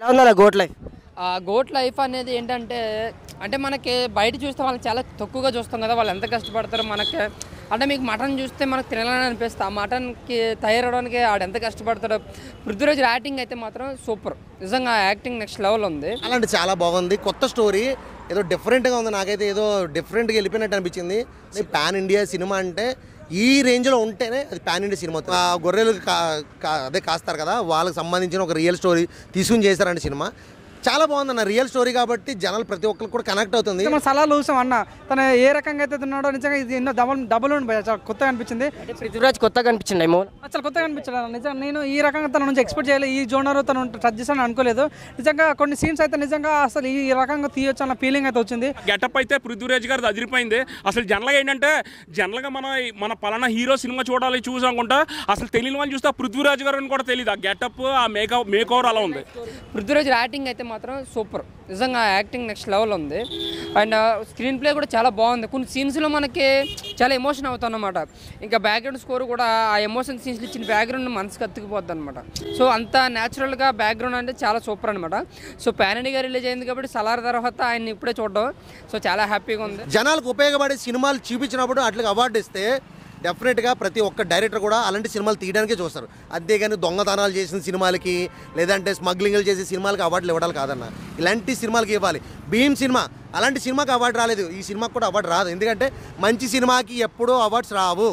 ఎలా ఉందన్న goat life? Goat life అనేది ఏంటంటే అంటే మనకి బయట చూస్తే వాళ్ళు చాలా తక్కువగా చూస్తాం కదా, వాళ్ళు ఎంత కష్టపడతారో మనకి. అంటే మీకు మటన్ చూస్తే మనకు తినాలని అనిపిస్తుంది. ఆ మటన్కి తయారవడానికి ఆడు ఎంత కష్టపడతాడో. పృథ్వీరాజ్ యాక్టింగ్ అయితే మాత్రం సూపర్, నిజంగా యాక్టింగ్ నెక్స్ట్ లెవెల్ ఉంది. అలాంటి చాలా బాగుంది, కొత్త స్టోరీ, ఏదో డిఫరెంట్గా ఉంది. నాకైతే ఏదో డిఫరెంట్గా వెళ్ళిపోయినట్టు అనిపించింది. పాన్ ఇండియా సినిమా అంటే ఈ రేంజ్లో ఉంటేనే అది పాన్ ఇండియా సినిమా. గొర్రెలు అదే కాస్తారు కదా, వాళ్ళకి సంబంధించిన ఒక రియల్ స్టోరీ తీసుకుని చేశారంటే సినిమా చాలా బాగుందన్న. రియల్ స్టోరీ కాబట్టి జనాలు ప్రతి ఒక్కరికి కూడా కనెక్ట్ అవుతుంది. మనం సలాలు చూసాం అన్న, తను ఏ రకంగా అయితే ఉన్నాడో నిజంగా ఇది ఎన్నో డబుల్ చాలా కొత్తగా అనిపించింది. పృథ్వీరాజ్ కొత్తగా అనిపించింది ఏమో, అసలు కొత్తగా అనిపించలేదు నిజంగా. నేను ఈ రకంగా తన నుంచి ఎక్స్పెక్ట్ చేయలేదు, ఈ జోనర్ తను టచ్ చేస్తాను అనుకోలేదు. నిజంగా కొన్ని సీన్స్ అయితే నిజంగా అసలు ఈ రకంగా తీయొచ్చు అన్న ఫీలింగ్ అయితే వచ్చింది. గెటప్ అయితే పృథ్వీరాజ్ గారు అదిరిపోయింది. అసలు జనరల్గా ఏంటంటే జనరల్గా మన పలానా హీరో సినిమా చూసానుకుంటా అసలు తెలియని వాళ్ళు చూస్తే పృథ్వీరాజ్ గారు అని కూడా తెలియదు. ఆ గెటప్, ఆ మేక్ ఓవర్ అలా ఉంది. పృథ్వీరాజ్ యాక్టింగ్ అయితే మాత్రం సూపర్, నిజంగా యాక్టింగ్ నెక్స్ట్ లెవెల్ ఉంది. అండ్ స్క్రీన్ ప్లే కూడా చాలా బాగుంది. కొన్ని సీన్స్లో మనకి చాలా ఎమోషన్ అవుతాం అన్నమాట. ఇంకా బ్యాక్గ్రౌండ్ స్కోర్ కూడా ఆ ఎమోషన్ సీన్స్లో ఇచ్చిన బ్యాక్గ్రౌండ్ మనసుకు అతుక్కుపోద్ది అనమాట. సో అంత న్యాచురల్గా బ్యాక్గ్రౌండ్ అంటే చాలా సూపర్ అనమాట. సో పాన్ ఇండియా రిలీజ్ అయింది కాబట్టి సలార్ తర్వాత ఆయన ఇప్పుడే చూడడం సో చాలా హ్యాపీగా ఉంది. జనాలకు ఉపయోగపడే సినిమాలు చూపించినప్పుడు అట్లా అవార్డు ఇస్తే డెఫినెట్గా ప్రతి ఒక్క డైరెక్టర్ కూడా అలాంటి సినిమాలు తీయడానికే చూస్తారు. అంతేగాని దొంగతనాలు చేసిన సినిమాలకి లేదంటే స్మగ్లింగ్లు చేసే సినిమాలకి అవార్డులు ఇవ్వడాలి కాదన్న, ఇలాంటి సినిమాలకి ఇవ్వాలి. భీమ్ సినిమా అలాంటి సినిమాకి అవార్డు రాలేదు, ఈ సినిమాకి కూడా అవార్డు రాదు. ఎందుకంటే మంచి సినిమాకి ఎప్పుడూ అవార్డ్స్ రావు.